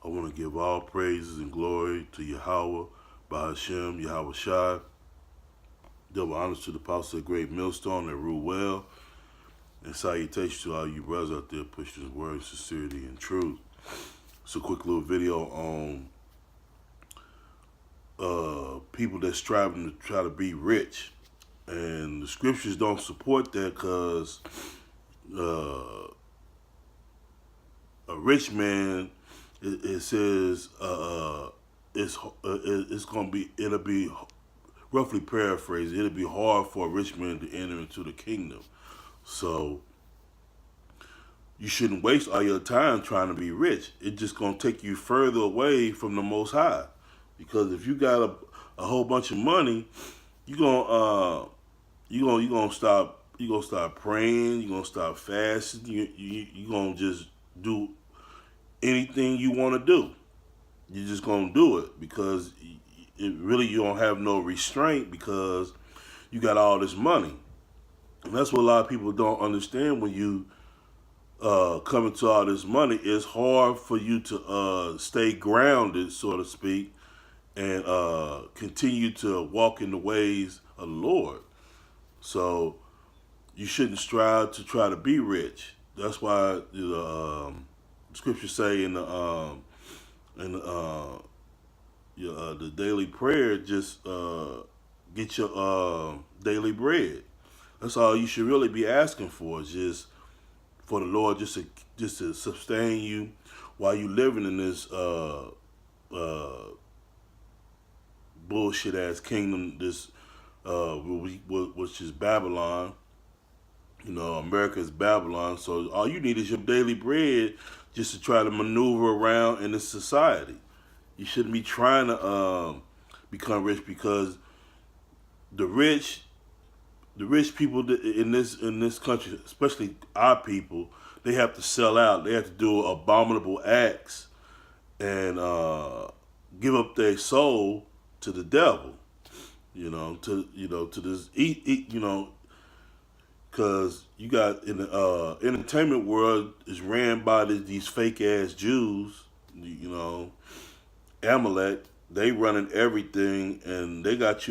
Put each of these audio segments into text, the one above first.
want to give all praises and glory to Yahweh, Bahashem, Yahweh Shai. Double honors to the apostle of Great Millstone that rule well. And salutations to all you brothers out there pushing this word, sincerity, and truth. It's a quick little video on people that's striving to try to be rich. And the scriptures don't support that because a rich man, it says it's gonna be, it'll be roughly paraphrased, it'll be hard for a rich man to enter into the kingdom. So you shouldn't waste all your time trying to be rich. It's just gonna take you further away from the Most High. Because if you got a whole bunch of money, you gonna stop praying. You're gonna stop fasting. You gonna just do anything you want to do. You're just gonna do it because you don't have no restraint because you got all this money. And that's what a lot of people don't understand. When you come into all this money, it's hard for you to stay grounded, so to speak, and continue to walk in the ways of the Lord. So you shouldn't strive to try to be rich. That's why the scriptures say in the daily prayer, just get your daily bread. That's all you should really be asking for, is just for the Lord just to sustain you while you living in this bullshit ass kingdom, this which is Babylon. You know, America is Babylon. So all you need is your daily bread just to try to maneuver around in this society. You shouldn't be trying to become rich, because the rich people in this country, especially our people, they have to sell out. They have to do abominable acts and give up their soul to the devil. To this because you got in the entertainment world is ran by these fake ass Jews. Amalek, they running everything, and they got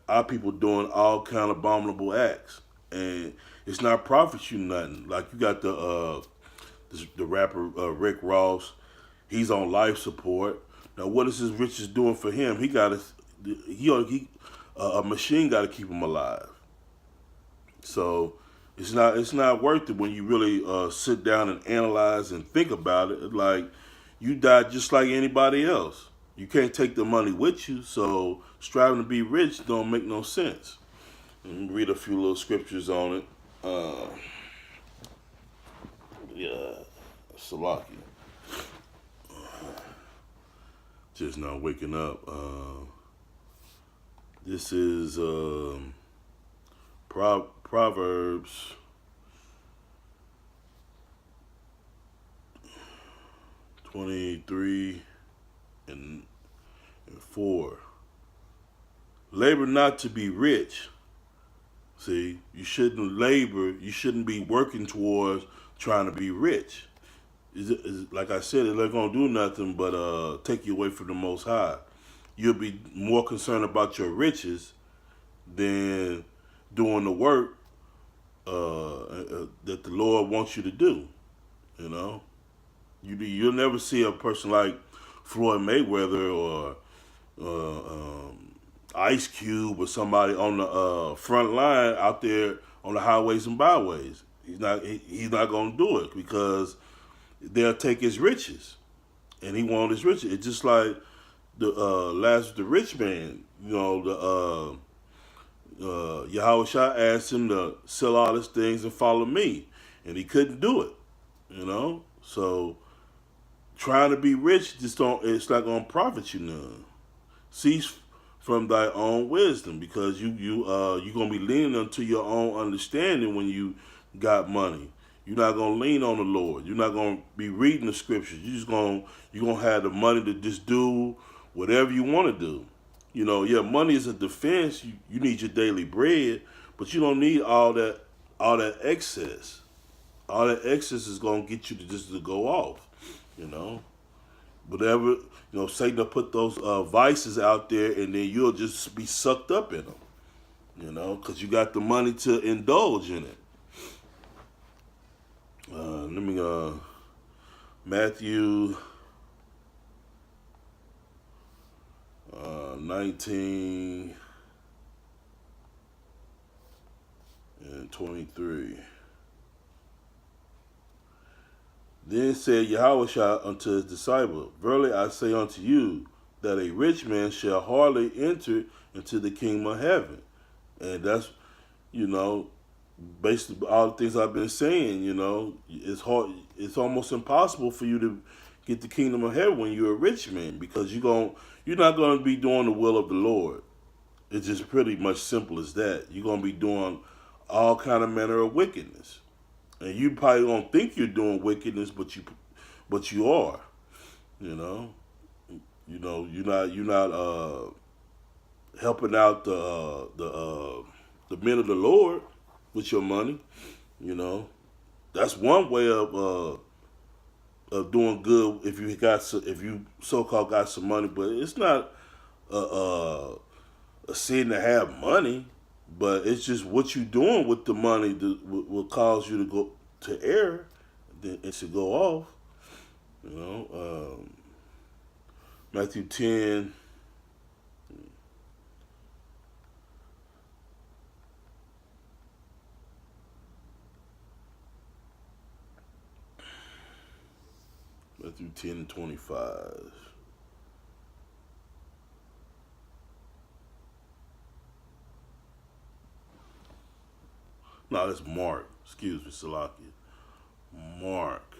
our people doing all kind of abominable acts, and it's not profit you nothing. Like you got the rapper Rick Ross, he's on life support. Now what is his riches doing for him? A machine got to keep him alive. So it's not worth it when you really sit down and analyze and think about it. Like, you die just like anybody else. You can't take the money with you, so striving to be rich don't make no sense. Let me read a few little scriptures on it. Salaki. Just now waking up. This is Proverbs 23 and 4. Labor not to be rich. See, you shouldn't labor. You shouldn't be working towards trying to be rich. Like I said, it's not going to do nothing but take you away from the Most High. You'll be more concerned about your riches than doing the work that the Lord wants you to do. You'll never see a person like Floyd Mayweather or Ice Cube or somebody on the front line out there on the highways and byways. He's not going to do it because they'll take his riches, and he wants his riches. It's just like the Lazarus, the rich man. Yahweh Shah asked him to sell all his things and follow me, and he couldn't do it. So trying to be rich it's not going to profit you none. Cease from thy own wisdom, because you're going to be leaning unto your own understanding when you got money. You're not going to lean on the Lord. You're not going to be reading the scriptures. You're going to have the money to just do whatever you want to do. Money is a defense. You need your daily bread, but you don't need all that excess. All that excess is going to get you to go off. Whatever, Satan will put those vices out there, and then you'll just be sucked up in them. Because you got the money to indulge in it. Let me Matthew 19 and 23. Then said Yahushua unto his disciple, Verily I say unto you, that a rich man shall hardly enter into the kingdom of heaven. And that's, based on all the things I've been saying, it's hard. It's almost impossible for you to get the kingdom of heaven when you're a rich man, because you're not going to be doing the will of the Lord. It's just pretty much simple as that. You're going to be doing all kind of manner of wickedness, and you probably don't think you're doing wickedness, but you are. You're not helping out the men of the Lord with your money. That's one way of doing good if you so-called got some money, but it's not a sin to have money, but it's just what you doing with the money that will cause you to go to err, then it should go off. Matthew 10. Matthew 10 and 25. No, that's Mark. Excuse me, Salakia. Mark.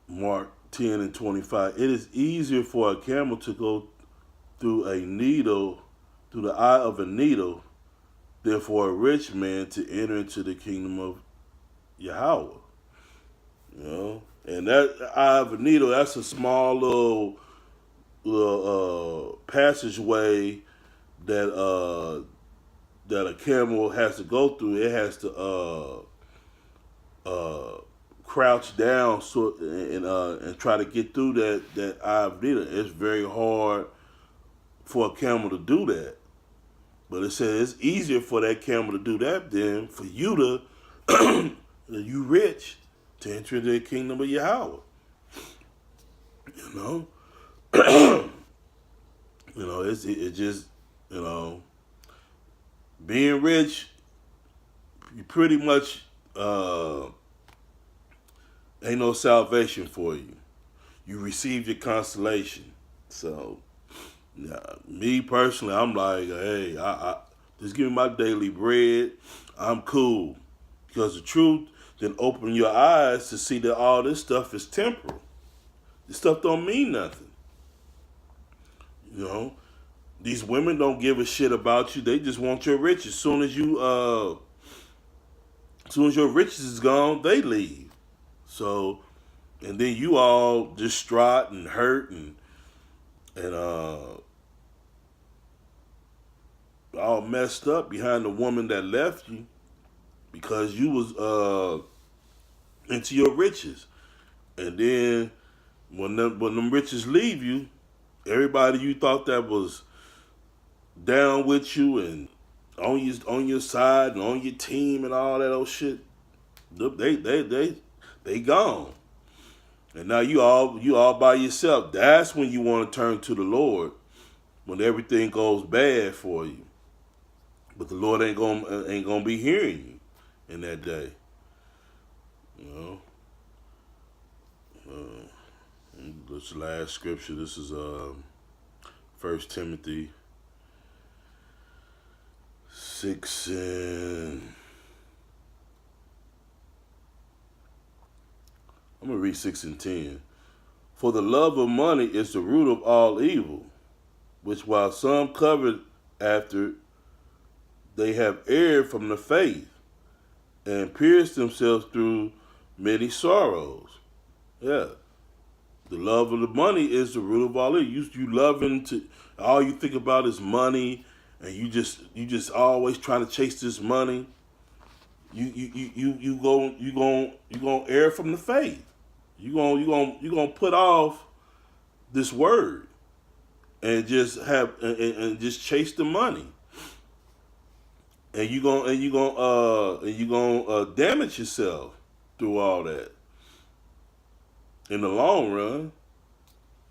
Mark 10 and 25. It is easier for a camel to go through the eye of a needle, than for a rich man to enter into the kingdom of Yahweh. And that eye of a needle, that's a small little passageway that a camel has to go through. It has to crouch down and try to get through that eye of a needle. It's very hard for a camel to do that. But it says it's easier for that camel to do that than for you you rich, to enter the kingdom of Yahweh. It's just, being rich, you pretty much ain't no salvation for you. You receive your consolation. So, me personally, I'm like, hey, I just give me my daily bread. I'm cool, because the truth then open your eyes to see that all this stuff is temporal. This stuff don't mean nothing. These women don't give a shit about you. They just want your riches. As soon as your riches is gone, they leave. So, and then you all distraught and hurt and all messed up behind the woman that left you, because you was into your riches. And then when them riches leave you, everybody you thought that was down with you and on your side and on your team and all that old shit, they gone. And now you all by yourself. That's when you want to turn to the Lord, when everything goes bad for you. But the Lord ain't gonna be hearing you in that day. This last scripture. This is 1 Timothy 6 and I'm gonna read 6 and 10. For the love of money is the root of all evil, which while some covet after, they have erred from the faith and pierced themselves through many sorrows. Yeah. The love of the money is the root of all evil. You loving to, all you think about is money and you just always trying to chase this money, you gonna err from the faith. You gonna put off this word and just and just chase the money, and you gonna damage yourself through all that in the long run.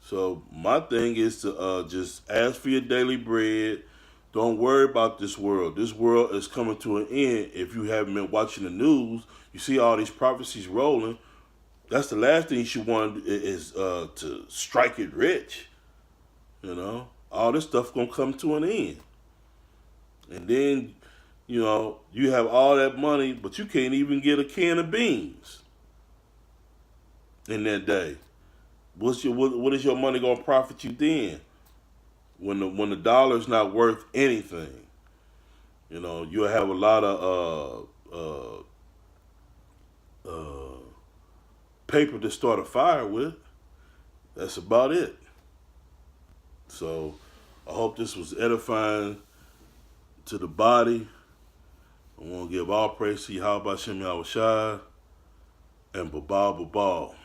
So my thing is to just ask for your daily bread. Don't worry about this world. This world is coming to an end. If you haven't been watching the news, you see all these prophecies rolling. That's the last thing you should want is to strike it rich. All this stuff gonna come to an end, and then you have all that money, but you can't even get a can of beans in that day. What is your money gonna profit you then? When the dollar's not worth anything, you'll have a lot of paper to start a fire with. That's about it. So I hope this was edifying to the body. I want to give all praise to Yahweh Shem Yahushua and Babal Babal.